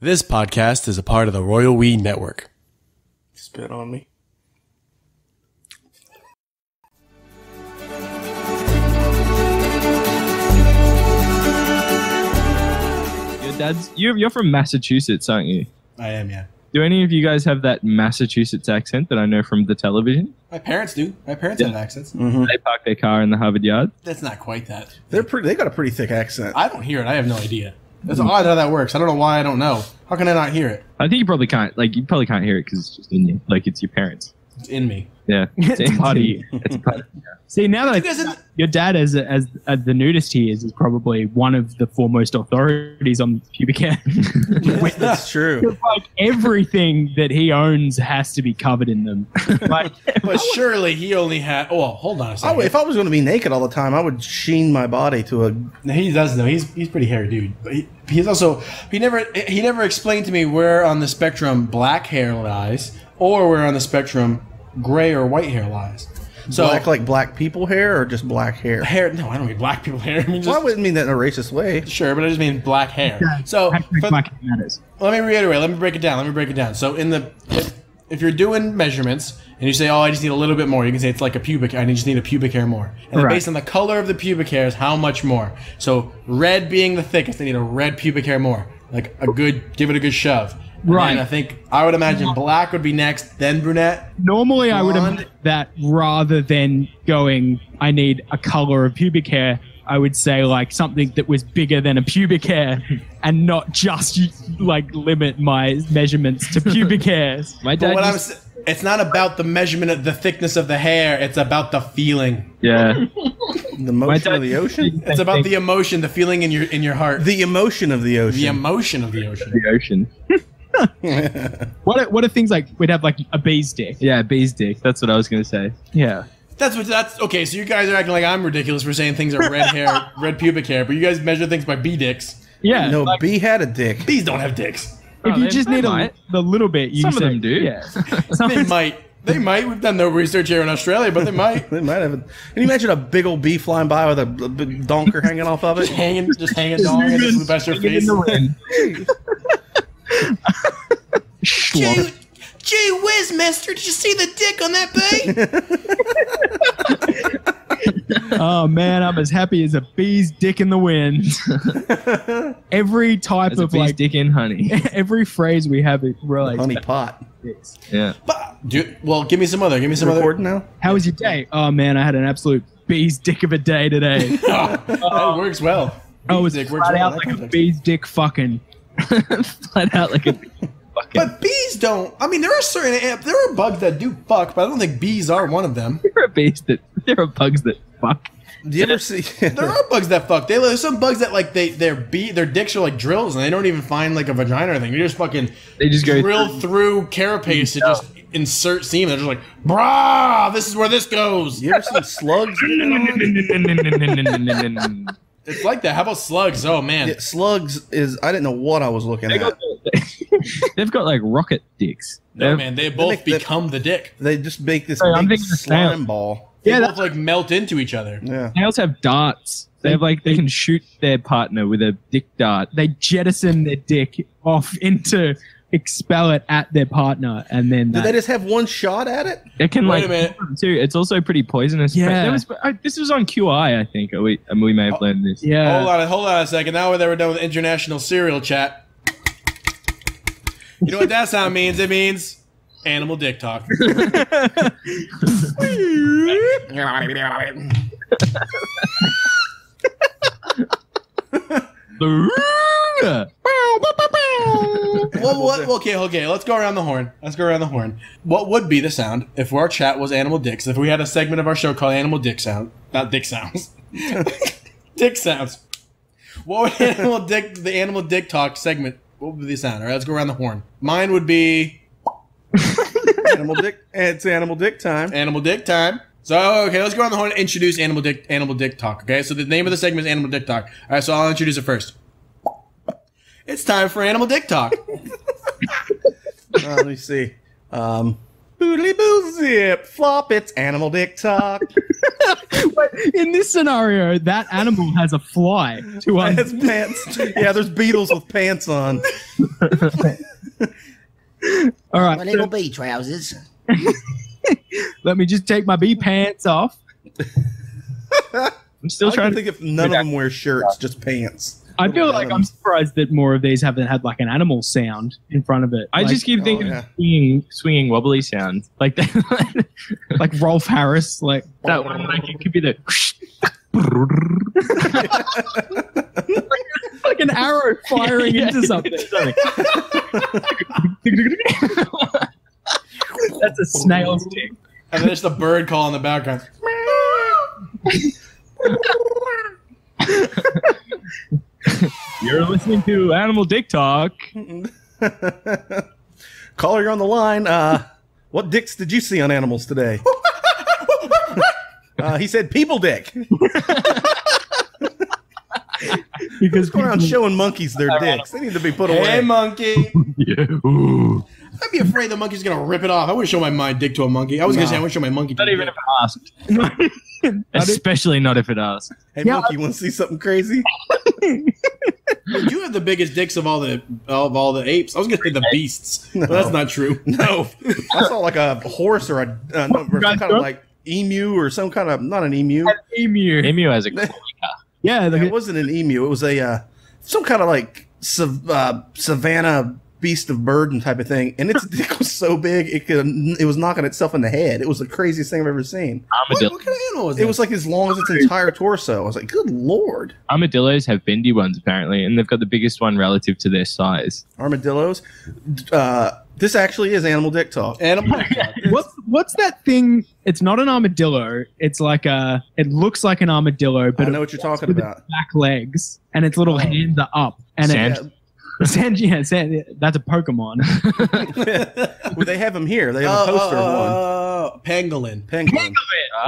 This podcast is a part of the Royal We Network. Spit on me. You're from Massachusetts, aren't you? I am, yeah. Do any of you guys have that Massachusetts accent that I know from the television? My parents do. My parents have accents. Mm-hmm. They park their car in the Harvard Yard. That's not quite that. They got a pretty thick accent. I don't hear it. I have no idea. It's odd how that works. I don't know why I don't know. How can I not hear it? I think you probably can't. Like, you probably can't hear it because it's just in you. Like, it's your parents. It's in me. Yeah, it's part of you. It's part of you. See, now that your dad, as the nudist he is probably one of the foremost authorities on pubic hair. That's true. Like everything that he owns has to be covered in them. Like, but surely he only had. Oh, well, hold on a second. If I was going to be naked all the time, I would sheen my body to a. No, he does though. He's pretty hairy dude. But he's also he never explained to me where on the spectrum black hair lies or where on the spectrum gray or white hair lies. So black, like black people hair, or just black hair? Hair? No, I don't mean black people hair. I mean, I wouldn't mean that in a racist way. Sure, but I just mean black hair. So black hair matters. Let me reiterate. Let me break it down. So if you're doing measurements and you say, "Oh, I just need a little bit more," you can say it's like a pubic. I just need a pubic hair more. And then based on the color of the pubic hairs, how much more? So red being the thickest, I need a red pubic hair more. Like give it a good shove. Right. And I would imagine black would be next, then brunette. Normally, blonde. I would imagine that rather than going, I need a color of pubic hair, I would say like something that was bigger than a pubic hair and not just like limit my measurements to pubic hairs. My dad it's not about the measurement of the thickness of the hair. It's about the feeling. Yeah. The motion of the ocean? It's about the emotion, the feeling in your heart. The emotion of the ocean. The emotion of the ocean. The ocean. What are things like we'd have like a bee's dick? Yeah, bee's dick. That's what I was gonna say. Yeah. That's okay. So you guys are acting like I'm ridiculous for saying things are red hair, red pubic hair, but you guys measure things by bee dicks. Yeah. No, bee had a dick. Bees don't have dicks. If you just need the little bit, some of them do. Yeah. They might. They might. We've done no research here in Australia, but they might. They might have. Can you imagine a big old bee flying by with a big donker hanging off of it? Just hanging dong and just the best your face. Gee whiz, mister, did you see the dick on that bee? Oh man, I'm as happy as a bee's dick in the wind. Every type as of bee's like dick in honey. Every phrase we have it relates. Honey pot. Yeah. But give me some other. Recording now. How was your day? Oh man, I had an absolute bee's dick of a day today. That works well. I was flat out like a bee's dick fucking. Flat out like a bee. But bees don't. I mean, there are bugs that do fuck, but I don't think bees are one of them. There are bugs that fuck. Do you ever see? There are bugs that fuck. There's some bugs that like their dicks are like drills, and they don't even find like a vagina or anything. They just fucking drill through carapace to just insert semen. They're just like, brah, this is where this goes. You ever seen slugs? It's like that. How about slugs? Oh man, yeah, slugs is. I didn't know what I was looking at. They've got like rocket dicks. No man, they both become the dick. They just make this big slime ball. They both like melt into each other. Yeah. Snails have darts. They have they can shoot their partner with a dick dart. They jettison their dick off into expel it at their partner, and then do they just have one shot at it? It can Wait a minute. Too. It's also pretty poisonous. Yeah. This was on QI, I think. We may have learned this. Yeah. Hold on a second. Now that we're done with international serial chat. You know what that sound means? It means animal dick talk. Okay. Let's go around the horn. What would be the sound if our chat was animal dicks? If we had a segment of our show called Animal Dick Sound, not dick sounds, dick sounds. What would the animal dick talk segment? What would be the sound? All right, let's go around the horn. Mine would be animal dick. It's animal dick time. Animal dick time. So okay, let's go around the horn and introduce animal dick talk. Okay, so the name of the segment is Animal Dick Talk. All right, so I'll introduce it first. It's time for Animal Dick Talk. Let me see. Boodly boo zip flop. It's animal dick talk. But in this scenario, that animal has a fly to It's pants. Yeah, there's beetles with pants on. All right, My little bee trousers. let me just take my bee pants off. I'm still I trying can to think if none of them wear shirts, just pants. I feel like I'm surprised that more of these haven't had like an animal sound in front of it. I Like- just keep thinking yeah. of swinging wobbly sounds like that. like Rolf Harris, like That one, like it could be the. like an arrow firing Yeah, into something. That's a snail's dick. And then it's the bird call in the background. You're listening to Animal Dick Talk. Caller, you're on the line. What dicks did you see on animals today? He said people dick. Because Go around showing monkeys their dicks. They need to be put Hey, away. monkey. Yeah. Ooh. I'd be afraid the monkey's going to rip it off. I wouldn't show my dick to a monkey. I was going to say I wouldn't show my monkey to Not a even dick. if it asked. Especially not if it asks. Hey, Yeah, monkey, want to see something crazy? You have the biggest dicks of all the apes. I was going to say the beasts, but that's not true. No. I saw like a horse or a no, or some kind of like emu or some kind of, not an emu. emu. Emu has a Yeah, It wasn't an emu. It was a some kind of like savannah beast of burden type of thing, and its dick was so big it was knocking itself in the head. It was the craziest thing I've ever seen. armadillo. What kind of animal was It was like as long as its entire torso. I was like, good lord. Armadillos have bendy ones apparently, and they've got the biggest one relative to their size. Armadillos. This actually is animal dick talk. animal? What's that thing? It's not an armadillo. It's like it looks like an armadillo, but I know what you're talking with about. its back legs and its little hands are up. And Sand. that's a Pokemon. Well, they have them here. They have a poster of one. Pangolin. Penguin.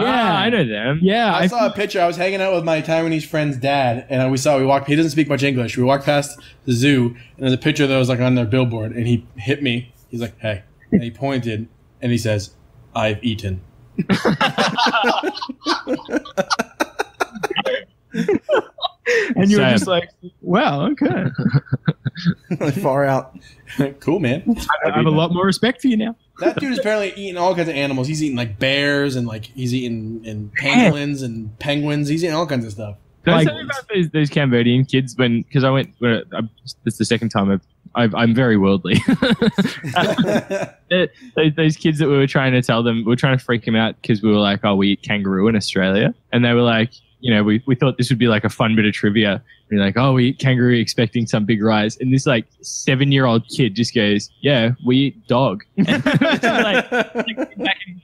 Yeah. I know them. Yeah, I saw a picture. I was hanging out with my Taiwanese friend's dad, and we walked. He doesn't speak much English. We walked past the zoo, and there's a picture that was like on their billboard, and he hit me. He's like, "Hey," and he pointed, and he says, "I've eaten." and you were Sam. just like, wow, okay. Far out. Cool, man. I have a lot more respect for you now. That dude is apparently eating all kinds of animals. He's eating like bears, and like he's eating pangolins and penguins. He's eating all kinds of stuff. Did I Like- tell you about those Cambodian kids because I went? It's the second time I'm very worldly. Those kids that we were trying to tell them, we were trying to freak them out because we were like, "Oh, we eat kangaroo in Australia," and they were like, we thought this would be like a fun bit of trivia. We're like, "Oh, we eat kangaroo," expecting some big rise, and this like 7-year-old kid just goes, "Yeah, we eat dog." And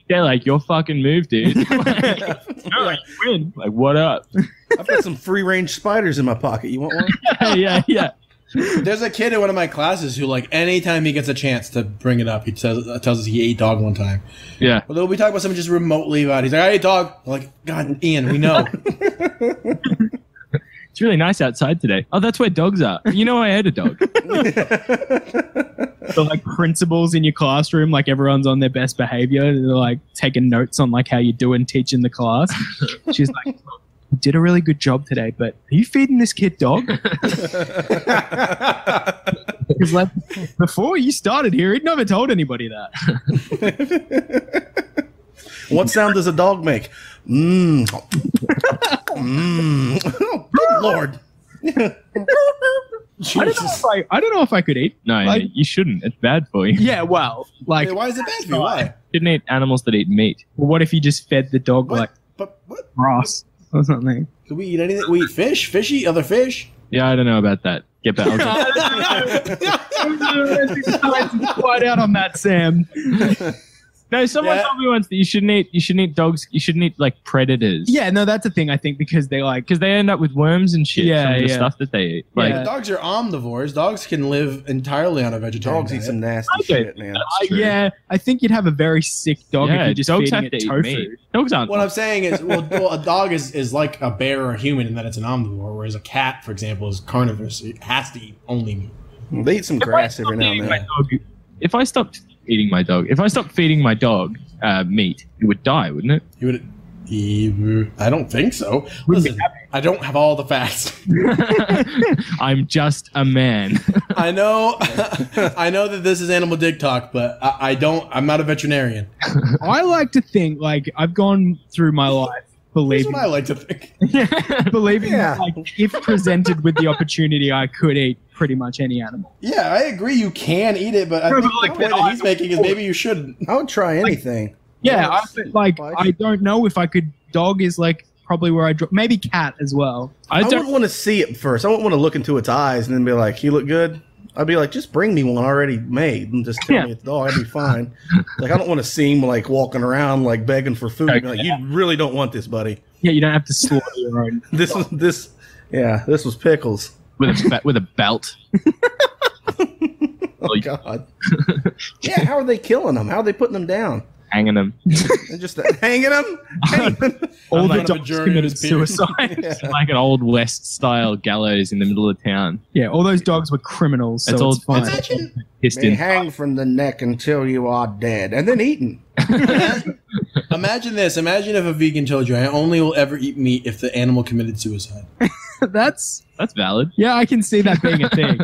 they're like, "Your fucking move, dude." Like, no, you win. Like, what up? I've got some free range spiders in my pocket. You want one? yeah. There's a kid in one of my classes who, like, anytime he gets a chance to bring it up, he tells us he ate dog one time. Yeah. Although we talk about something just remotely about it. He's like, I ate dog. I'm like, God, Ian, we know. It's really nice outside today. Oh, that's where dogs are. You know, I ate a dog. The like principals in your classroom, like everyone's on their best behavior. They're like taking notes on like how you do and teaching the class. She's like, "You did a really good job today, but are you feeding this kid dog?" Because like before you started here, he'd never told anybody that. What sound does a dog make? Mmm. Mmm. Oh, good lord. I don't know if I could eat. No, Like- you shouldn't. It's bad for you. Yeah, well, like, Why is it bad for you? Why? You shouldn't eat animals that eat meat. what if you just fed the dog What? like But what? grass or something? Do we eat anything? We eat fish? Fishy? Other fish? Yeah, I don't know about that. Get back. Quite out on that, Sam. No, someone Yeah. told me once that you shouldn't eat dogs. You shouldn't eat like predators. Yeah, no, that's a thing. I think because they like because they end up with worms and shit Yeah, from the yeah. stuff that they eat. Like, Yeah. Dogs are omnivores. Dogs can live entirely on a vegetarian Dogs eat diet. some nasty Okay. shit, man. yeah, I think you'd have a very sick dog if yeah, you're just dogs feeding have it to eat tofu. meat. Dogs aren't. What I'm saying is, well, a dog is like a bear or a human in that it's an omnivore, whereas a cat, for example, is carnivorous. It has to eat only meat. They eat some grass every now and Eating my then. dog- if I stopped feeding my dog meat, it would die, wouldn't it? He would. I don't think so. Listen, I don't have all the facts. I'm just a man. I know that this is animal dick talk, but I'm not a veterinarian. I like to think, like, I've gone through my life That's believing, what I like to think. that, like, if presented with the opportunity, I could eat pretty much any animal. Yeah, I agree you can eat it, but I think the point that he's making is maybe you shouldn't. I would try anything. Yeah, I don't know if I could. Dog is like probably where I draw. Maybe cat as well. I wouldn't want to see it first. I wouldn't want to look into its eyes and then be like, "You look good." I'd be like, "Just bring me one already made and just tell me it's a dog. I'd be fine." Like, I don't want to see him like walking around like begging for food. Be like, you really don't want this, buddy. Yeah, you don't have to slaughter your own. This was Pickles. with a belt. Oh God. Yeah, how are they killing them? How are they putting them down? Hanging them. They're just hanging them. All the not a dogs jury committed in his period. suicide. It's like an old West style gallows in the middle of town. Yeah, all those dogs were criminals, so It's all- it's fine. Imagine, Pissed They in. hang from the neck until you are dead, and then eaten. imagine this. Imagine if a vegan told you, "I only will ever eat meat if the animal committed suicide." That's That's valid. yeah, I can see that being a thing.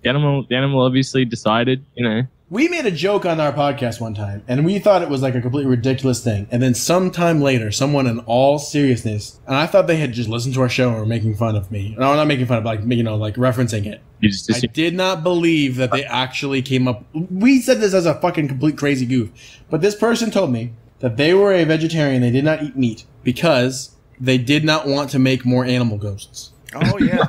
The animal obviously decided, We made a joke on our podcast one time, and we thought it was like a completely ridiculous thing. And then sometime later, someone in all seriousness, and I thought they had just listened to our show and were making fun of me. No, not making fun of, like, like referencing it. you just I assume did not believe that they actually came up. We said this as a fucking complete crazy goof, but this person told me that they were a vegetarian. They did not eat meat because they did not want to make more animal ghosts. Oh yeah.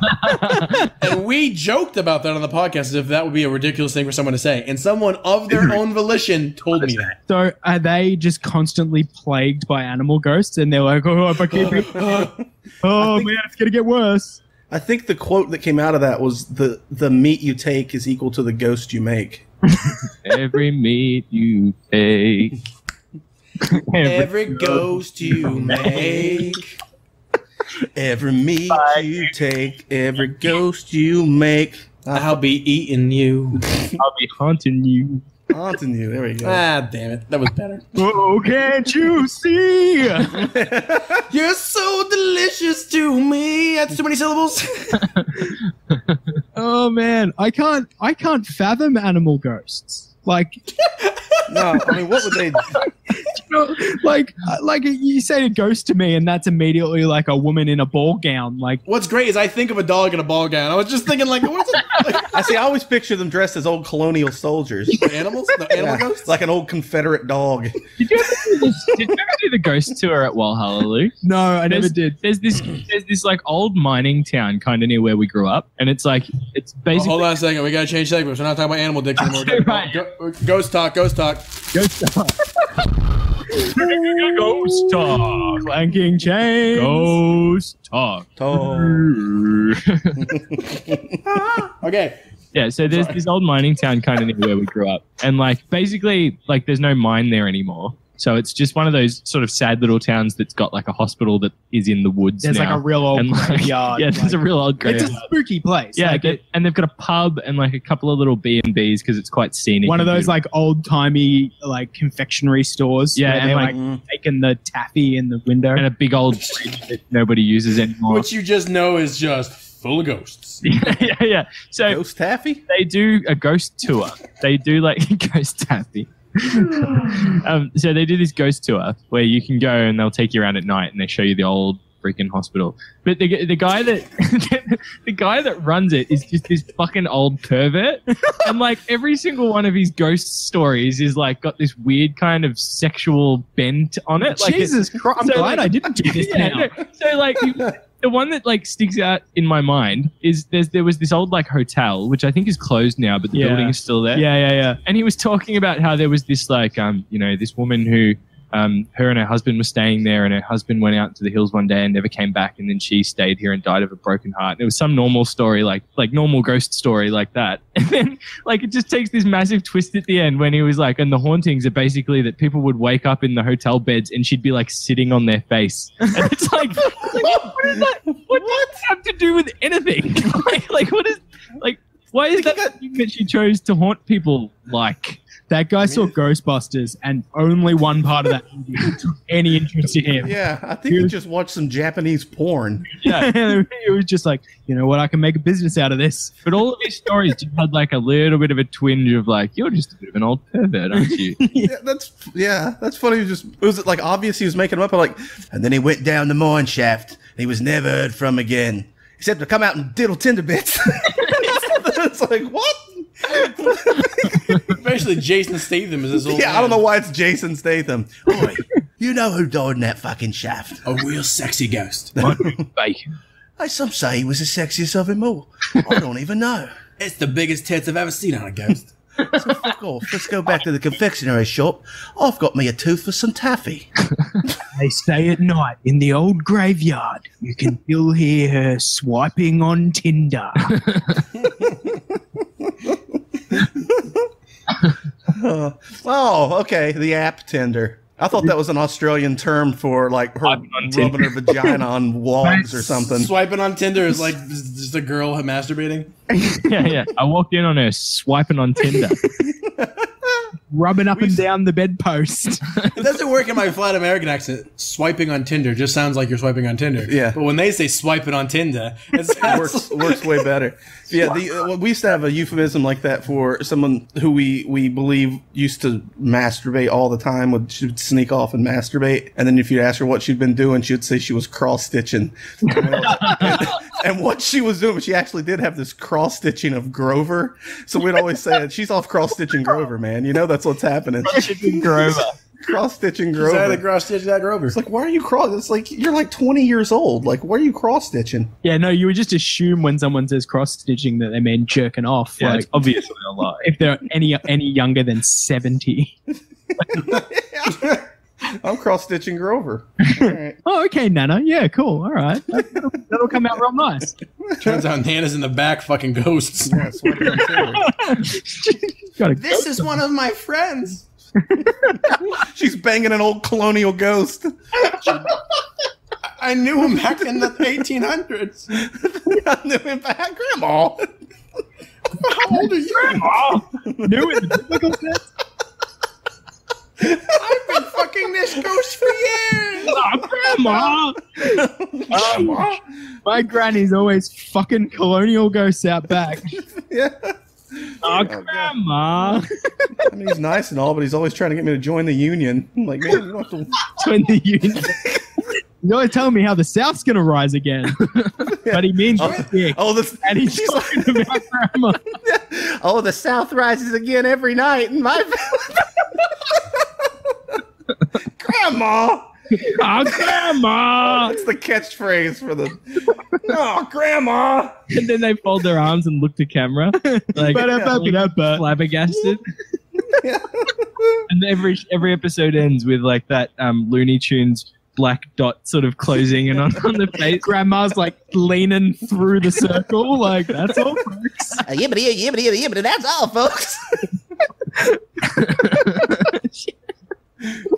And we joked about that on the podcast as if that would be a ridiculous thing for someone to say. And someone of their own volition told me that. So are they just constantly plagued by animal ghosts, and they're like, "Oh, if I keep it, man, it's gonna get worse." I think the quote that came out of that was the meat you take is equal to the ghost you make. every meat you take. Every ghost you make. Every meat you take, every ghost you make. I'll be eating you. I'll be haunting you. Haunting you. There we go. Ah, damn it. That was better. Oh, can't you see? You're so delicious to me. That's too many syllables. Oh man, I can't fathom animal ghosts. Like, No, I mean, what would they? like you say a ghost to me, and that's immediately like a woman in a ball gown. Like, What's great is I think of a dog in a ball gown. I was just thinking, like, what's it? Like, I see. I always picture them dressed as old colonial soldiers. the animals? The animal Yeah, ghosts? like an old Confederate dog. Did you ever do the ghost tour at Walhalla, Luke? no, I never did. There's this like old mining town kind of near where we grew up, and it's like it's Oh, basically hold on a second. We got to change segments. We're not talking about animal dicks anymore. Right. Ghost talk. Ghost talk. Ghost talk. ghost talk, Clanking chains. ghost talk. Okay. Yeah, so there's this old mining town kind of near where we grew up, and like basically like there's no mine there anymore. So it's just one of those sort of sad little towns that's got like a hospital that is in the woods. There's now. like a real old And, like, graveyard. Yeah, there's a real old It's graveyard. a spooky place. Yeah, like and they've got a pub and like a couple of little B&Bs because it's quite scenic. one of and those beautiful. like old timey like confectionery stores. Yeah, where and, they're like- like taking the taffy in the window. and a big old fridge that nobody uses anymore. Which you just know is just full of ghosts. yeah. So Ghost taffy? they do a ghost tour. They do like ghost taffy. So they do this ghost tour where you can go and they'll take you around at night and they show you the old freaking hospital. But the guy that the guy that runs it is just this fucking old pervert, and like every single one of his ghost stories is like got this weird kind of sexual bent on it. Like Jesus Christ! I'm so, glad like- I didn't do this yeah, now. no, so like the one that like sticks out in my mind is there was this old like hotel which I think is closed now, but the Yeah. building is still there. Yeah. And he was talking about how there was this like this woman who her and her husband were staying there, and her husband went out to the hills one day and never came back, and then she stayed here and died of a broken heart. And it was some normal story, like normal ghost story like that. And then like it just takes this massive twist at the end when he was like, and the hauntings are basically that people would wake up in the hotel beds and she'd be like sitting on their face. And it's like what is that? What does that have to do with anything? like what is like Why is that the thing that she chose to haunt people like? That guy saw Ghostbusters, and only one part of that movie took any interest in him. Yeah, I think he just watched some Japanese porn. Yeah, it was just like, you know what, I can make a business out of this. But all of these stories just had like a little bit of a twinge of like, you're just a bit of an old pervert, aren't you? That's funny. It was like obvious he was making them up. Like, and then he went down the mine shaft. And he was never heard from again, except to come out and diddle tinder bits. It's like, what? Especially Jason Statham is this old man. I don't know why it's Jason Statham. Oi, you know who died in that fucking shaft? A real sexy ghost. Bacon. Some say he was the sexiest of them all. I don't even know. It's the biggest tits I've ever seen on a ghost. So fuck off. Let's go back to the confectionery shop. I've got me a tooth for some taffy. They stay at night in the old graveyard. You can still hear her swiping on Tinder. Okay. The app Tinder. I thought that was an Australian term for like her rubbing her vagina on logs or something. Swiping on Tinder is like just a girl masturbating. Yeah. I walked in on her swiping on Tinder. Rubbing up and down the bedpost. It doesn't work in my flat American accent. Swiping on Tinder just sounds like you're swiping on Tinder. Yeah. But when they say swiping on Tinder, it works way better. Yeah, we used to have a euphemism like that for someone who we believe used to masturbate all the time. She would sneak off and masturbate, and then if you ask her what she'd been doing, she would say she was cross-stitching. And what she was doing, she actually did have this cross-stitching of Grover. So we'd always say, she's off cross-stitching Grover, man. You know that's what's happening. Grover. Cross-stitching Grover. She's to cross-stitch that Grover. It's like, why are you cross? It's like, you're like 20 years old. Like, why are you cross-stitching? Yeah, no, you would just assume when someone says cross-stitching that they mean jerking off. Yeah, like, it's obviously a lie. if they're any younger than 70. I'm cross-stitching Grover. All right. Oh, okay, Nana. Yeah, cool. All right. That'll come out real nice. Turns out Nana's in the back fucking ghosts. Yeah, swiping on Tinder. This is one of my friends. She's banging an old colonial ghost. I knew him back in the 1800s. I knew him back, Grandma. How old are you? Grandma! Knew it. Biblical sense. I've been fucking this ghost for years. Oh, Grandma! My granny's always fucking colonial ghosts out back. Yeah. Oh, Grandma! I mean, he's nice and all, but he's always trying to get me to join the union. I'm like, man, you don't have to. Join the union. You're always telling me how the South's gonna rise again. But he means dick. And he's talking about Grandma. Oh, the South rises again every night in my Grandma! Oh, Grandma! That's the catchphrase for the. Oh, Grandma! And then they fold their arms and look to camera, like flabbergasted. And every episode ends with like that Looney Tunes black dot sort of closing in on the face. Grandma's like leaning through the circle, like that's all, folks. Yibbity, that's all, folks.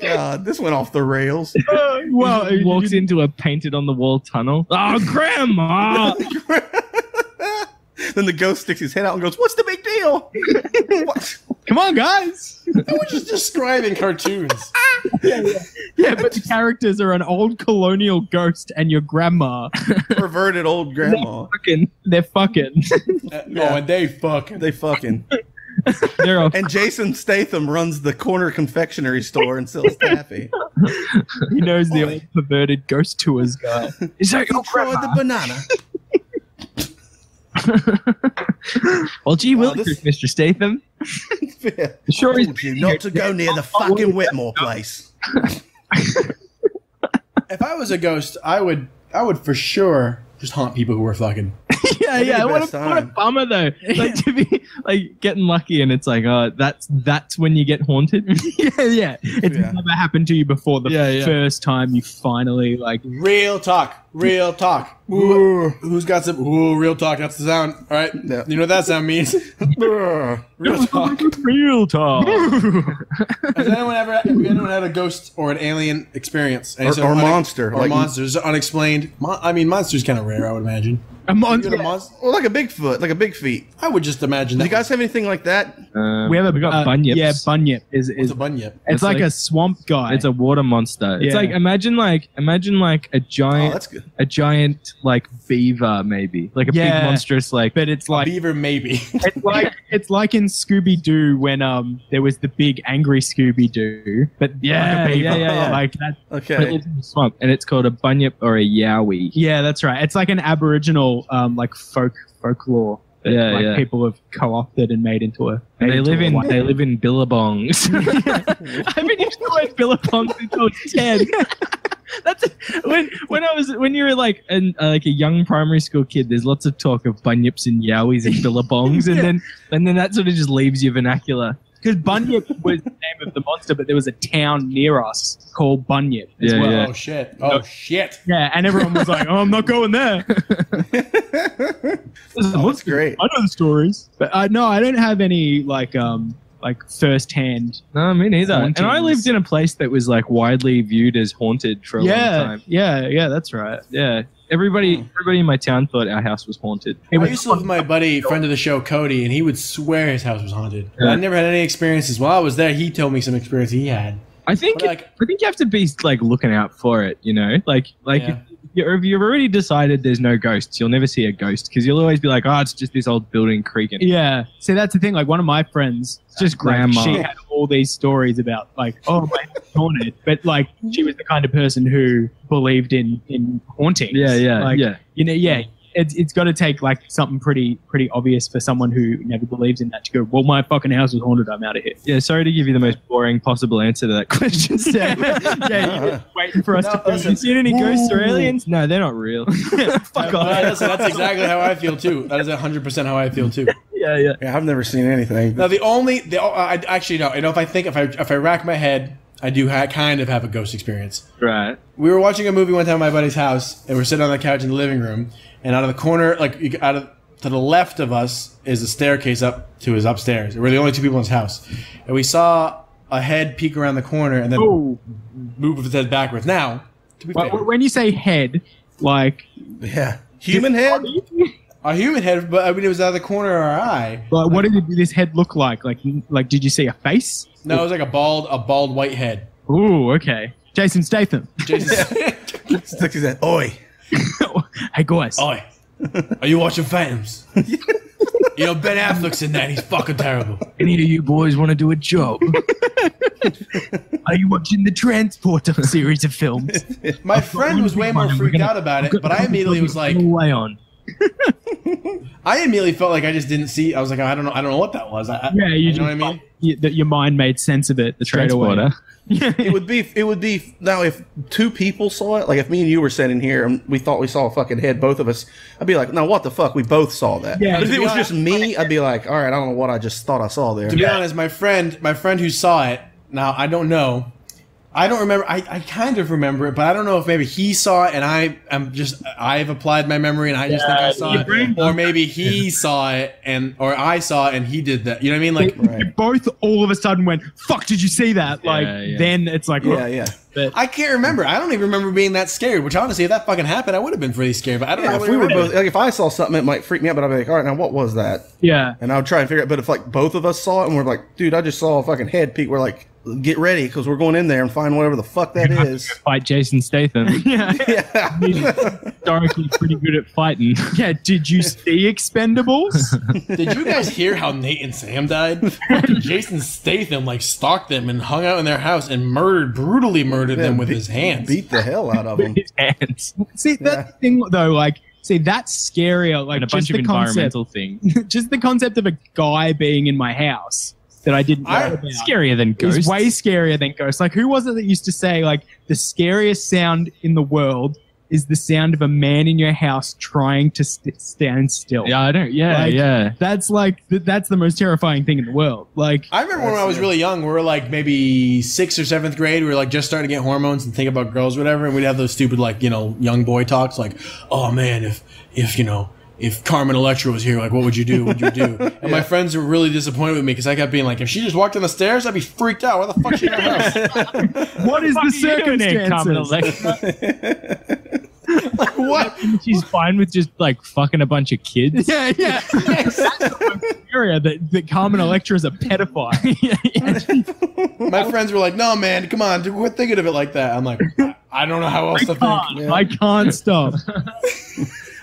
God, this went off the rails. Well, he walks into a painted on the wall tunnel. Oh, Grandma! Then the ghost sticks his head out and goes, "What's the big deal?" What? Come on, guys! We're just describing cartoons. Yeah, but the characters are an old colonial ghost and your grandma. Perverted old grandma. They're fucking. And they fucking. They fucking. They're And Jason Statham runs the corner confectionery store and sells taffy. He knows the old perverted ghost tours guy. Is that your Try the banana. Well, gee willikers, Mr. Statham. Yeah. Sure, I told you not to go near the fucking Whitmore place. If I was a ghost, I would for sure just haunt people who were fucking. Yeah. What a bummer though. Like to be like getting lucky, and it's like, oh, that's when you get haunted. yeah. It's never happened to you before. The first time you finally like. Real talk. Ooh, who's got some? Ooh, real talk. That's the sound. All right. Yeah. You know what that sound means? Real talk. Real talk. Has anyone had a ghost or an alien experience? Or monster. Or monsters unexplained. I mean, monsters kind of rare, I would imagine. A monster. You got a monster? Well, like a Bigfoot, like a big feet. I would just imagine Do that. you guys have anything like that? We have we got bunyips. Yeah, bunyip is What's a bunyip? it's like like- a swamp guy. It's a water monster. It's Yeah. like imagine like a Oh, giant that's good. like beaver maybe. Like a big Yeah. monstrous like but it's like Beaver, maybe. it's like in Scooby Doo when there was the big angry Scooby Doo, but Yeah, like a beaver. yeah. Like that. it Okay. lives in the swamp and it's called a bunyip or a yowie. Yeah, that's right. It's like an Aboriginal like folklore. That, Yeah, like yeah. people have co-opted and made into a. And made into a white- they live in billabongs. I've been used to like Billabong since I was 10. That's when you were like a young primary school kid. There's lots of talk of bunyips and yowies and billabongs, and then that sort of just leaves your vernacular. Because Bunyip was the name of the monster, but there was a town near us called Bunyip as Yeah, well. yeah. Oh, shit. Oh, shit. Yeah, and everyone was like, "Oh, I'm not going there." Oh, that's great. I know the stories, but no, I don't have any like first-hand. No, me neither. And I Hauntings. lived in a place that was like widely viewed as haunted for a long time. Yeah, that's right. Yeah. Everybody in my town thought our house was haunted. It I was used to live with my buddy, friend of the show, Cody, and he would swear his house was haunted. But Yeah. I never had any experiences. While I was there, he told me some experience he had. I think But, like- I think you have to be like looking out for it, you know? Like Yeah. if you've already decided there's no ghosts, you'll never see a ghost because you'll always be like, "Oh, it's just this old building creaking." Yeah. See, that's the thing. Like one of my friends, Just grandma. Like, she had all these stories about like, oh, my house is haunted, but like she was the kind of person who believed in hauntings. Yeah, Like, yeah. You know, yeah. It's got to take like something pretty obvious for someone who never believes in that to go, well, my fucking house was haunted. I'm out of here. Yeah, sorry to give you the most boring possible answer to that question. Yeah, you're waiting for us No, to. listen. You seen any ghosts or aliens? No, they're not real. Fuck off. That's exactly how I feel, too. That is 100% how I feel, too. yeah, yeah. Yeah, I've never seen anything. Now, I actually, no. You know, if I rack my head, I do kind of have a ghost experience. Right. We were watching a movie one time at my buddy's house, and we're sitting on the couch in the living room, and out of the corner, to the left of us is a staircase up to his upstairs. We're the only two people in his house, and we saw a head peek around the corner and then Oh, move his head backwards. Now, to be fair, when you say head, like, Yeah. Human head? a human head, but I mean, it was out of the corner of our eye. what did this head look like? Like, did you see a face? No, it was like a bald white head. Ooh, okay. Jason Statham. Jason, Sticks his head. Oi. Hey guys. oi, are you watching Phantoms? You know, Ben Affleck's in that. He's fucking terrible. Any of you boys want to do a job? Are you watching the Transporter series of films? My friend was way more freaked out about it, but I immediately was like, way on. I immediately felt like I just didn't see. I was like, I don't know what that was. Yeah, you know what I mean? That your mind made sense of it straight away. Transporter. It would be now if two people saw it, like if me and you were sitting here and we thought we saw a fucking head, both of us, I'd be like, no, what the fuck? We both saw that. Yeah, but if to it be was honest- just me, I'd be like, all right, I don't know what I just thought I saw there. To be honest, my friend who saw it. Now I don't know. I don't remember. I kind of remember it, but I don't know if maybe he saw it and I've applied my memory and I just think I saw it, or maybe he saw it or I saw it and he did that. You know what I mean? Like, Right. You both all of a sudden went, fuck, did you see that? Like, yeah. then it's like, Yeah, yeah. I can't remember. I don't even remember being that scared. Which honestly, if that fucking happened, I would have been pretty scared. But I don't Yeah, know. if we were both, like, if I saw something, it might freak me out, but I'd be like, all right, now what was that? yeah. And I would try and figure it. But if like both of us saw it and we're like, dude, I just saw a fucking head peek, we're like, get ready because we're going in there and find whatever the fuck that is. Fight Jason Statham. Yeah. Yeah. Historically pretty good at fighting. Yeah, did you see Expendables? Did you guys hear how Nate and Sam died? Jason Statham stalked them and hung out in their house and brutally murdered them with his hands. Beat the hell out of them. His hands. See, that's the thing, though, like, see, that's scarier. Like, And a just bunch of the concept, environmental things. just the concept of a guy being in my house that I didn't know about. Scarier than ghosts. Is way scarier than ghosts. Like, who was it that used to say, like, the scariest sound in the world is the sound of a man in your house trying to stand still? Yeah, I don't. Yeah, Like, yeah. That's like, that's the most terrifying thing in the world. Like, I remember when I was really young, we were maybe 6th or 7th grade. We were just starting to get hormones and think about girls, or whatever. And we'd have those stupid young boy talks, oh man, if Carmen Electra was here, what would you do? What would you do? And my friends were really disappointed with me because I kept being if she just walked down the stairs, I'd be freaked out. Why the fuck is she in our house? what is the Carmen circumstances? Electra? What? She's fine with just like fucking a bunch of kids. Yeah. That's the area that Carmen Electra is a pedophile. My friends were like, "No, man, come on, dude, quit thinking of it like that." I'm like, I don't know how else to think. I can't stop.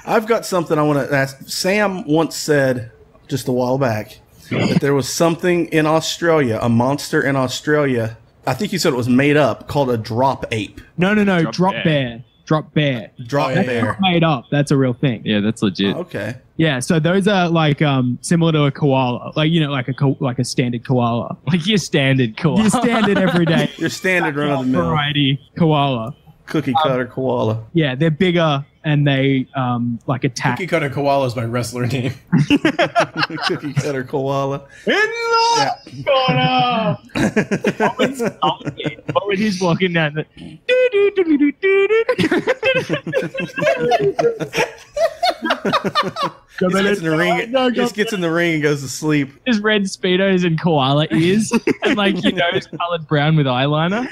I've got something I want to ask. Sam once said just a while back that there was something in Australia, a monster in Australia. I think you said it was made up, called a drop ape. No. Drop bear. Drop bear. Drop That's bear. not made up. That's a real thing. Yeah, that's legit. Oh, okay. Yeah, so those are like similar to a koala, like like a standard koala, Like your standard koala. your standard everyday Your standard run of the mill variety koala. cookie cutter koala. Yeah, they're bigger and they like attack. Cookie Cutter Koala is my wrestler name. Cookie cutter koala. But when he's walking down the Just gets in the ring and goes to sleep. his red speedos and koala ears, and like nose colored brown with eyeliner.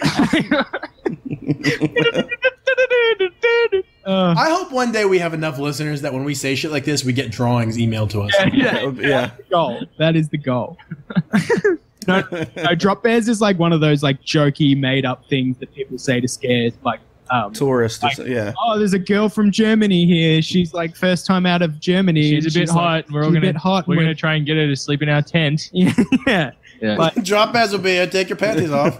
I hope one day we have enough listeners that when we say shit like this, we get drawings emailed to us. Yeah. Goal. That is the goal. No, drop bears is like one of those like jokey, made up things that people say to scare like Tourist. like, Yeah. oh, there's a girl from Germany here. She's like first time out of Germany. She's and a bit hot. Like, We're all she's a gonna bit hot. We're gonna try and get her to sleep in our tent. yeah. Yeah. But Drop bears will be here. Take your panties off.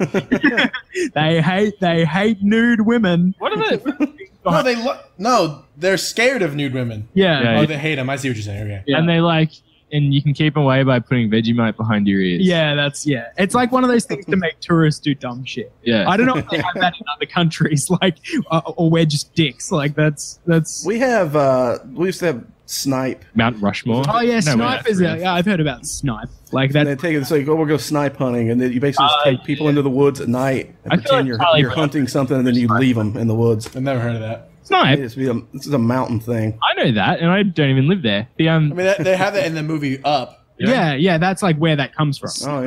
they hate nude women. What are the? No, they're scared of nude women. Yeah. Yeah. Oh, they hate them. I see what you're saying. Okay. Yeah. And they like, and you can keep them away by putting Vegemite behind your ears. Yeah, it's like one of those things to make tourists do dumb shit. Yeah. I don't know if they have that in other countries, like, or we're just dicks. Like that's. We used to have snipe. Mount Rushmore. Oh yeah, No, snipe that's is. real. Yeah, I've heard about snipe. Like And that. they take it, it's like, oh, we'll go snipe hunting. And then you basically just take people into the woods at night and I feel pretend like Charlie you're hunting something and then you leave them in the woods. I've never heard of that. Snipe. This is a mountain thing. I know that, and I don't even live there. The I mean, they have that in the movie Up. Yeah, that's like where that comes from. Oh,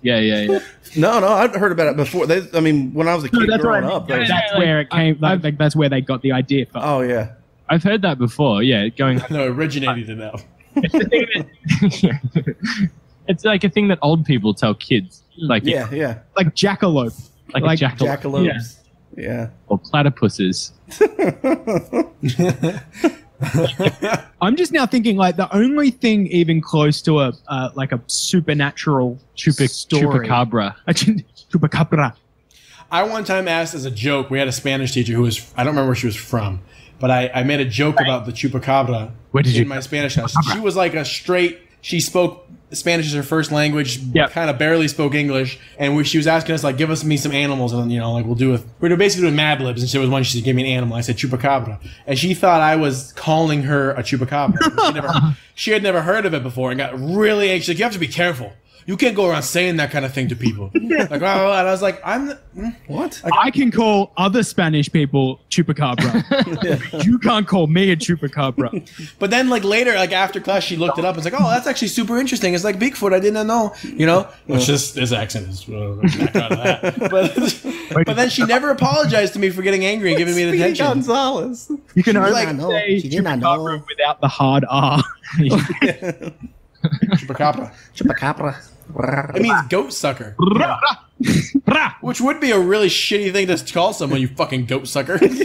yeah. yeah. No, I'd heard about it before. When I was a kid That's what I growing mean. up. That's Yeah, where it came. Like, that's where they got the idea from. Oh, yeah. I've heard that before. Yeah, going. No, originated in that. It's the thing that, it's like a thing that old people tell kids, like Yeah. Like jackalope. like jackal Jackalopes. Yeah. or platypuses. I'm just now thinking like the only thing even close to a like a supernatural story. Chupacabra. Chupacabra. I one time asked as a joke, we had a Spanish teacher who was, I don't remember where she was from, but I made a joke about the chupacabra Where did in you- my Spanish house. She was like she spoke Spanish as her first language, Yep. kind of barely spoke English, and she was asking us, like, give us me some animals, and, like, we're basically doing Mad Libs, and she was one, she said, give me an animal. I said, chupacabra. And she thought I was calling her a chupacabra. She had never heard of it before and got really anxious. Like, you have to be careful. You can't go around saying that kind of thing to people. Like, and I was like, What? I can call other Spanish people chupacabra. You can't call me a chupacabra. But then, like, later, like, after class, she looked it up and was like, oh, that's actually super interesting. It's like Bigfoot. I didn't know, It's just, this accent is back out of that. But then she never apologized to me for getting angry and giving me the attention. Gonzalez. You can only Like, say she did not know. chupacabra without the hard R. Chupacabra. Chupacabra. It means goat sucker. Which would be a really shitty thing to call someone, you fucking goat sucker. Get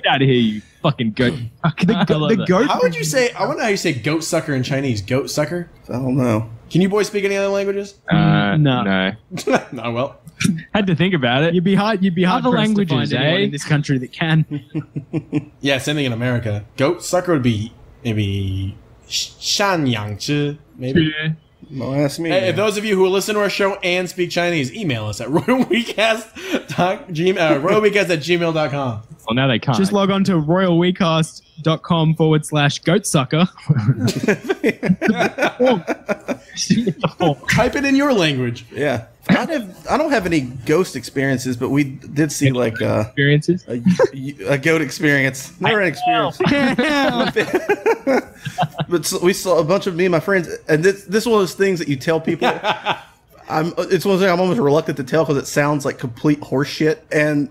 out of here, you fucking goat. The goat. How would you say, I wonder how you say goat sucker in Chinese. Goat sucker? I don't know. Can you boys speak any other languages? No. No. No, well. Had to think about it. You'd be hard. You'd be hard Other pressed to find languages, anyone eh? in this country that can. Yeah, same thing in America. Goat sucker would be maybe shan yang chi, maybe. Don't ask me. Hey, if those of you who listen to our show and speak Chinese, email us at royalweecast@gmail.com. Well, now they can't. Just log on to royalweecast.com/goatsucker. Type it in your language. Yeah. I don't have any ghost experiences, but we did see like experiences. a goat experience. Never an experience. But we saw a bunch of me and my friends, and this is one of those things that you tell people. It's one of those things I'm almost reluctant to tell because it sounds like complete horseshit. And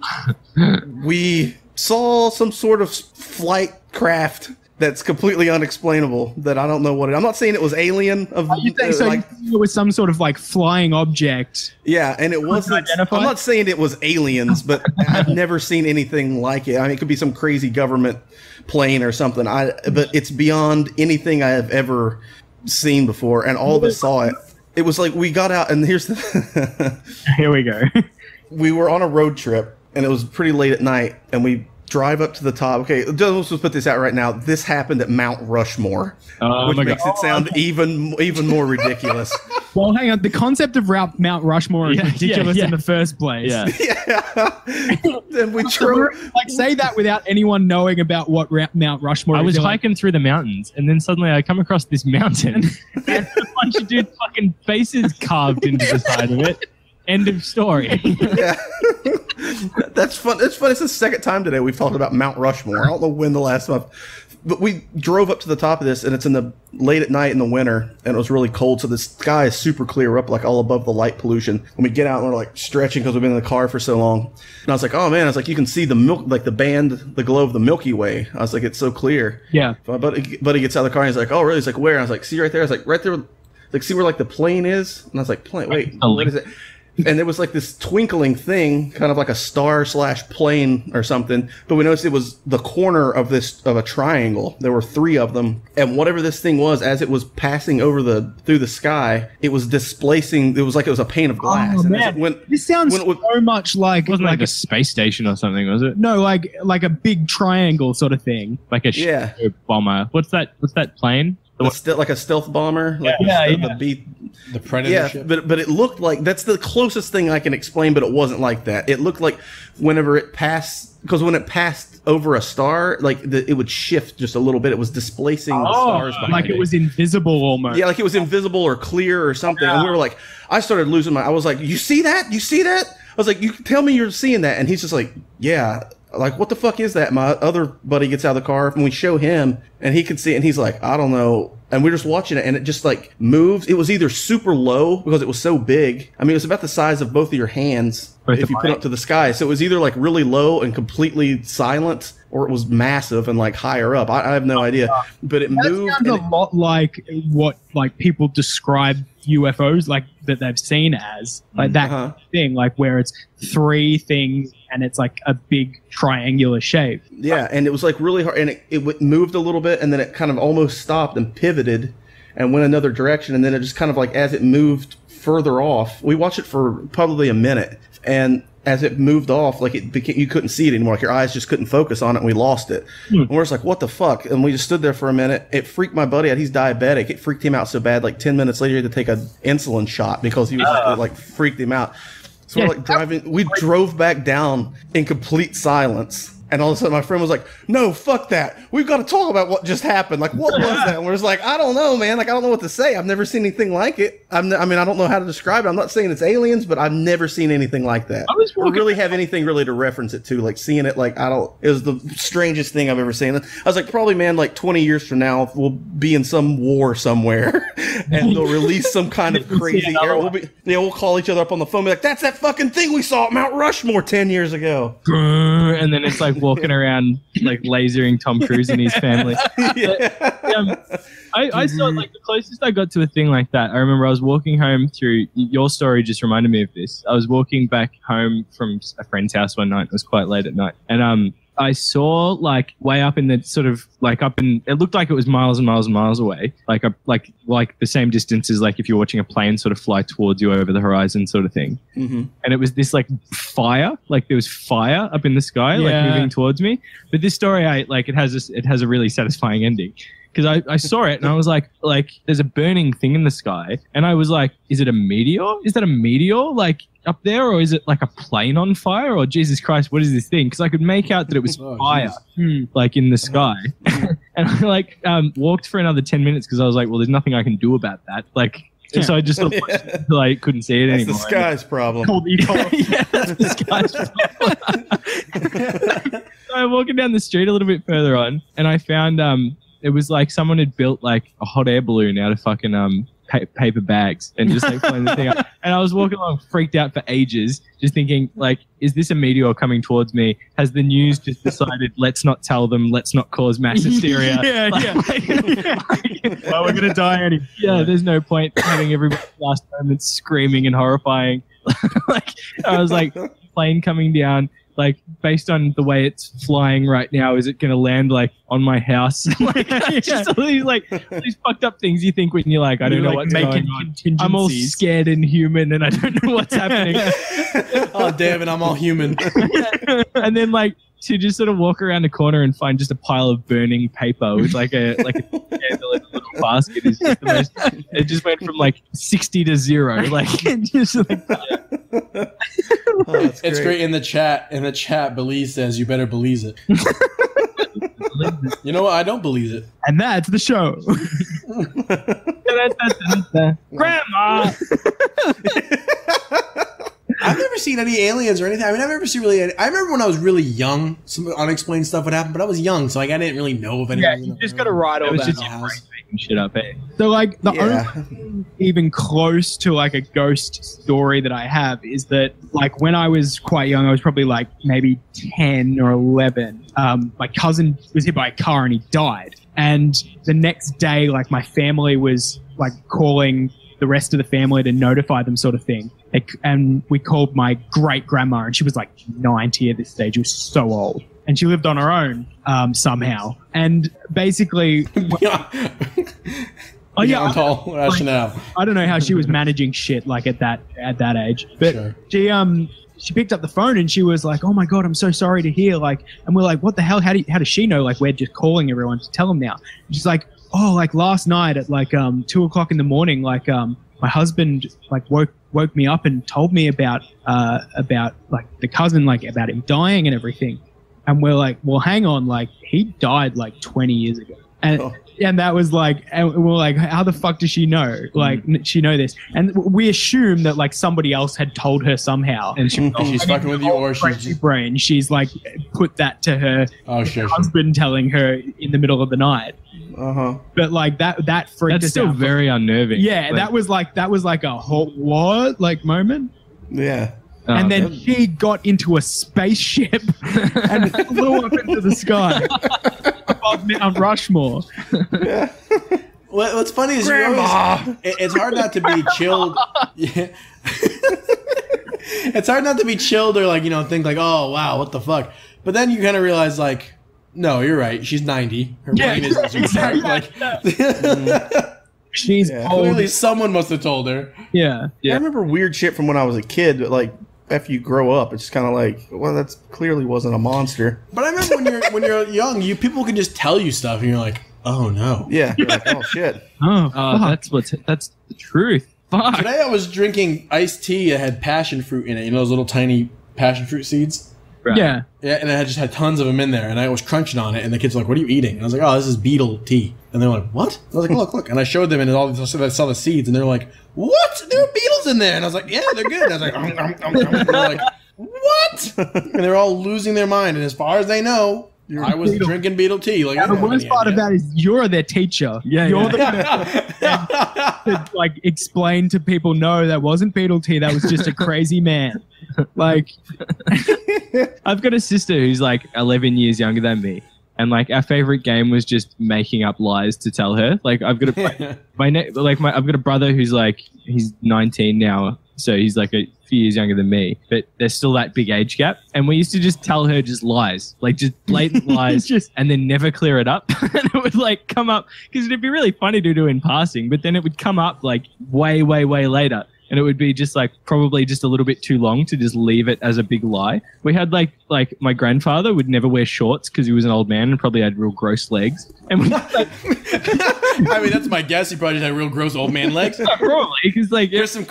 we saw some sort of flight craft that's completely unexplainable that I don't know what it. I'm not saying it was alien. You think so? Like, it was some sort of like flying object. Yeah, and it wasn't. I'm not saying it was aliens, but I've never seen anything like it. I mean, it could be some crazy government plane or something. But it's beyond anything I have ever seen before, and all of us saw it. It was like we got out, and here's the. Here we go. We were on a road trip, and it was pretty late at night, and we drive up to the top. Okay, let's just put this out right now. This happened at Mount Rushmore, which makes it sound even more ridiculous. Well, hang on. The concept of Mount Rushmore is ridiculous in the first place. Yeah. Then we drove. Like, say that without anyone knowing about what Mount Rushmore is. I was hiking through the mountains, and then suddenly I come across this mountain, and a bunch of dudes' fucking faces carved into the side of it. End of story. Yeah. That's fun. It's fun. It's the second time today we've talked about Mount Rushmore. I don't know when the last month, but we drove up to the top of this, and it's in the late at night in the winter, and it was really cold. So the sky is super clear up, like all above the light pollution. When we get out, and we're like stretching because we've been in the car for so long. And I was like, oh man, I was like, you can see the milk, like the glow of the Milky Way. I was like, it's so clear. Yeah. So my buddy gets out of the car, and he's like, oh really? He's like, where? And I was like, see right there. I was like, right there. Like, see where like the plane is? And I was like, plane? Wait, what is it? And there was like this twinkling thing, kind of like a star/plane or something. But we noticed it was the corner of a triangle. There were 3 of them, and whatever this thing was, as it was passing through the sky, it was displacing. It was like it was a pane of glass. Oh and man, this sounds so much like it wasn't like a space station or something, was it? No, like a big triangle sort of thing, like a bomber. What's that plane? Like a stealth bomber, like the Predator ship. But it looked like that's the closest thing I can explain. But it wasn't like that. It looked like whenever it passed, because when it passed over a star, like it would shift just a little bit. It was displacing the stars behind like it was invisible almost. Yeah, like it was invisible or clear or something. And we were like, I started losing I was like, you see that? You see that? I was like, you tell me you're seeing that, and he's just like, yeah. Like, what the fuck is that? My other buddy gets out of the car, and we show him, and he can see it, and he's like, I don't know. And we're just watching it, and it just, like, moves. It was either super low, because it was so big. I mean, it was about the size of both of your hands if you put it up to the sky. So it was either, like, really low and completely silent, or it was massive and, like, higher up. I have no idea. But it moved. That sounds a lot like what, like, people describe UFOs, like, that they've seen as. Like, that thing, like, where it's 3 things, and it's like a big triangular shape. Yeah, and it was like really hard, and it moved a little bit, and then it kind of almost stopped and pivoted and went another direction, and then it just kind of like as it moved further off, we watched it for probably a minute, and as it moved off, like you couldn't see it anymore, like your eyes just couldn't focus on it, and we lost it. And we're just like, what the fuck? And we just stood there for a minute. It freaked my buddy out. He's diabetic. It freaked him out so bad, like 10 minutes later he had to take an insulin shot because he was like freaked him out. So we're like driving. We drove back down in complete silence. And all of a sudden my friend was like, no, fuck that. We've got to talk about what just happened. Like, what was that? And we're just like, I don't know, man. Like, I don't know what to say. I've never seen anything like it. I mean, I don't know how to describe it. I'm not saying it's aliens, but I've never seen anything like that. Or really have anything really to reference it to. Like, seeing it, like, it was the strangest thing I've ever seen. I was like, probably, man, like 20 years from now, we'll be in some war somewhere and they'll release some kind of crazy air. We'll call each other up on the phone and be like, that's that fucking thing we saw at Mount Rushmore 10 years ago. And then it's like walking around, like lasering Tom Cruise and his family. I saw, like, the closest I got to a thing like that. I remember I was walking home through, your story just reminded me of this. I was walking back home from a friend's house one night. It was quite late at night. And I saw, like, way up in the sort of, like, up in, it looked like it was miles and miles and miles away. Like the same distance as, like, if you're watching a plane sort of fly towards you over the horizon sort of thing. Mm-hmm. And it was this, like, fire. Like, there was fire up in the sky, like, moving towards me. But this story, it has a really satisfying ending. Because I saw it and I was like, there's a burning thing in the sky. And I was like, is it a meteor? Is that a meteor, like, up there? Or is it, like, a plane on fire? Or Jesus Christ, what is this thing? Because I could make out that it was fire, like, in the sky. And I, like, walked for another 10 minutes because I was like, well, there's nothing I can do about that. Like, so I just sort of watched it until I couldn't see it anymore. That's the sky's problem. Yeah, that's the sky's problem. So I'm walking down the street a little bit further on and I found... it was like someone had built like a hot air balloon out of fucking paper bags and just like pulling the thing up. And I was walking along freaked out for ages, just thinking like, is this a meteor coming towards me? Has the news just decided, let's not tell them, let's not cause mass hysteria? Well, we're going to die anyway. Yeah, there's no point having everybody last moments screaming and horrifying. Like, I was like, plane coming down, like, based on the way it's flying right now, is it going to land like on my house? Like, just all these fucked up things you think when you're like, I don't know what's going on. I'm all scared and human and I don't know what's happening. Oh, damn it, I'm all human. And then like, to just sort of walk around the corner and find just a pile of burning paper with like a little basket is just the most. It just went from like 60 to 0, like just like that. Oh, that's It's great in the chat. In the chat, Belize says, "You better believe it." You know what? I don't believe it. And that's the show. Grandma. I've never seen any aliens or anything. I mean, I've never seen really. I remember when I was really young, some unexplained stuff would happen, but I was young, so like I didn't really know of anything. Yeah, you just got to ride all It was that. just your brain making shit up. Eh? So like the Yeah. only even close to like a ghost story that I have is that like when I was quite young, I was probably like maybe 10 or 11. My cousin was hit by a car and he died. And the next day, like my family was like calling the rest of the family to notify them, sort of thing. And we called my great grandma, and she was like 90 at this stage. She was so old, and she lived on her own somehow. And basically, Oh yeah, tall rationale. I don't know how she was managing shit like at that age, but Sure. she picked up the phone and she was like, "Oh my god, I'm so sorry to hear." Like, and we're like, "What the hell? How does she know? Like, we're just calling everyone to tell them now." And she's like, "Oh, like last night at like 2:00 in the morning, like my husband like woke me up and told me about like the cousin, like about him dying and everything." And we're like, "Well, hang on, like he died like 20 years ago." And that was like, and we're like, how the fuck does she know? Like, she know this? And we assume that like somebody else had told her somehow. And she's fucking with you, or she's just brain. She's like put that to her husband telling her in the middle of the night. But like that freaked us out. That's still very unnerving. Yeah, like, that was like a what like moment. Yeah. And then she got into a spaceship and flew up into the sky above Mount Rushmore. Yeah. What's funny is it's hard not to be chilled. Yeah. It's hard not to be chilled or like, you know, think like, oh, wow, what the fuck? But then you kind of realize like, no, you're right. She's 90. Her brain isn't exactly like... She's old. Clearly someone must have told her. Yeah. I remember weird shit from when I was a kid, but like after you grow up, it's kind of like, well, that's clearly wasn't a monster. But I remember when you're young, people can just tell you stuff, and you're like, oh no. Yeah, you're like, oh shit. That's the truth. Fuck. Today I was drinking iced tea that had passion fruit in it. You know those little tiny passion fruit seeds? Right. Yeah. Yeah, and I just had tons of them in there, and I was crunching on it, and the kids were like, what are you eating? And I was like, oh, this is beetle tea. And they're like, what? I was like, look. And I showed them, and I saw the seeds, and they're like, what? There are beetles in there. And I was like, yeah, they're good. And I was like, and they're like, what? And they're all losing their mind. And as far as they know, I was drinking beetle tea. Like, the worst part of that is you're their teacher. You're the to like explain to people, no, that wasn't beetle tea. That was just a crazy man. Like, I've got a sister who's like 11 years younger than me. And like our favorite game was just making up lies to tell her. Like I've got I've got a brother who's like, he's 19 now. So he's like a few years younger than me, but there's still that big age gap. And we used to just tell her just lies, like just blatant lies, and then never clear it up. And it would like come up, because it'd be really funny to do in passing, but then it would come up like way, way, way later. And it would be just like probably just a little bit too long to just leave it as a big lie. We had like my grandfather would never wear shorts because he was an old man and probably had real gross legs. And we like, I mean, that's my guess. He probably just had real gross old man legs. Probably, because like There's some...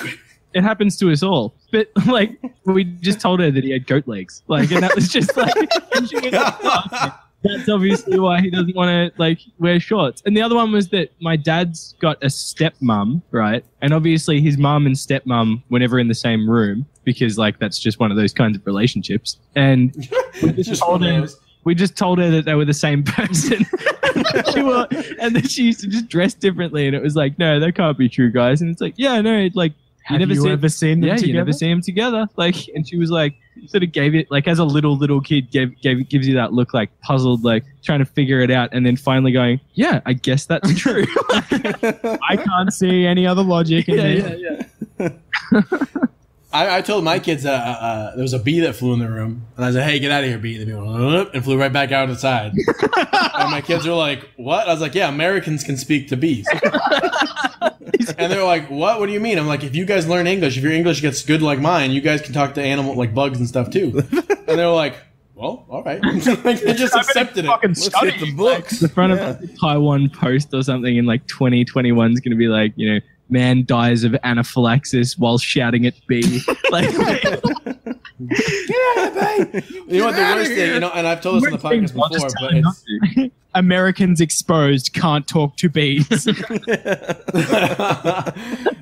it happens to us all. But like we just told her that he had goat legs. Like, and that was just like, and she was like, that's obviously why he doesn't want to like wear shorts. And the other one was that my dad's got a stepmom, right? And obviously his mum and stepmom were never in the same room because like that's just one of those kinds of relationships. And we just told her that they were the same person. And then she used to just dress differently, and it was like, no, that can't be true, guys. And it's like, yeah, no, like Have you ever seen them together? you never see them together. Like, and she was like, sort of gave it like as a little kid, gives you that look, like puzzled, like trying to figure it out, and then finally going, yeah, I guess that's true. I can't see any other logic in this. I told my kids there was a bee that flew in the room, and I said, "Hey, get out of here, bee!" And the bee went, and flew right back out of the side. And my kids were like, "What?" I was like, "Yeah, Americans can speak to bees." And they're like, "What? What do you mean?" I'm like, "If you guys learn English, if your English gets good like mine, you guys can talk to animal like bugs and stuff too." And they were like, "Well, all right." Like, they just accepted it. Let's hit the books. The front of the Taiwan Post or something in like 2021 is going to be like, you know, man dies of anaphylaxis while shouting at bee. Like, Yeah, babe. You know what the worst thing, you know, and I've told this on the podcast before, but it's Americans exposed can't talk to bees.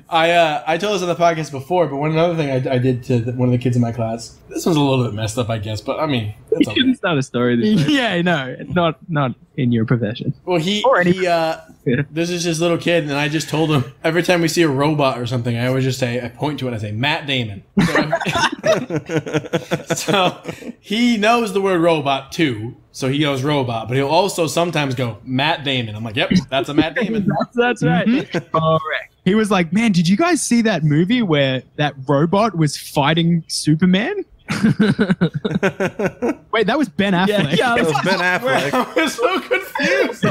I told this on the podcast before, but another thing I did to one of the kids in my class. This one's a little bit messed up, I guess, but I mean, You it's shouldn't okay. start a story this way. Yeah, no, not in your profession. Well, this is this little kid, and I just told him every time we see a robot or something, I always just say, I point to it, I say, Matt Damon. So he knows the word robot too, so he goes robot, but he'll also sometimes go Matt Damon. I'm like, yep, that's a Matt Damon. That's right. Correct. He was like, man, did you guys see that movie where that robot was fighting Superman? Wait, that was Ben Affleck. That was Ben Affleck. I was so confused.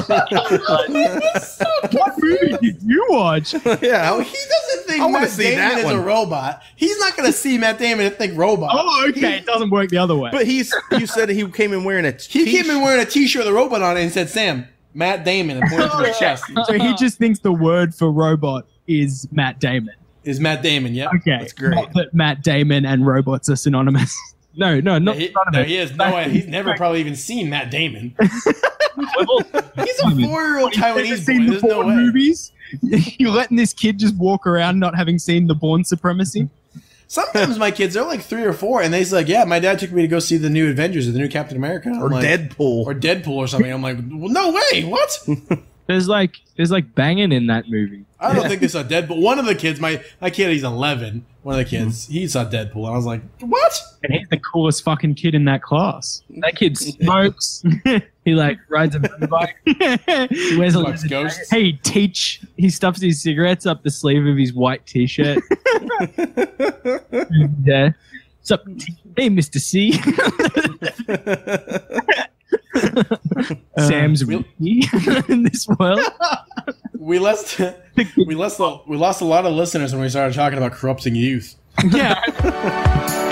What movie did you watch? Yeah, He doesn't think I wanna Matt see Damon that is one. a robot. He's not going to see Matt Damon and think robot. Oh, okay. It doesn't work the other way. but you said he came in wearing a He came in wearing a T-shirt with a robot on it and said, Sam, Matt Damon, and pointed to his chest. So he just thinks the word for robot is Matt Damon. Is Matt Damon, yeah. Okay. That's great. Not that Matt Damon and robots are synonymous. No, not synonymous. No, he is. No, he's never probably even seen Matt Damon. He's a 4-year-old Taiwanese seen boy. the There's no Bourne way. movies? You're letting this kid just walk around not having seen the Bourne Supremacy? Sometimes my kids, they're like 3 or 4, and they're like, yeah, my dad took me to go see the new Avengers or the new Captain America. And I'm or like, Deadpool. Or Deadpool or something. I'm like, well, no way, what? There's like banging in that movie. I don't think they saw Deadpool. One of the kids, my kid, he's 11. One of the kids, he saw Deadpool. And I was like, what? And he's the coolest fucking kid in that class. That kid smokes. He like rides a motorbike. He wears a Likes leather ghosts. jacket. Hey, he stuffs his cigarettes up the sleeve of his white t-shirt. Yeah. What's up? Hey, Mr. C. Sam's Ricky in this world. We lost a lot of listeners when we started talking about corrupting youth. Yeah.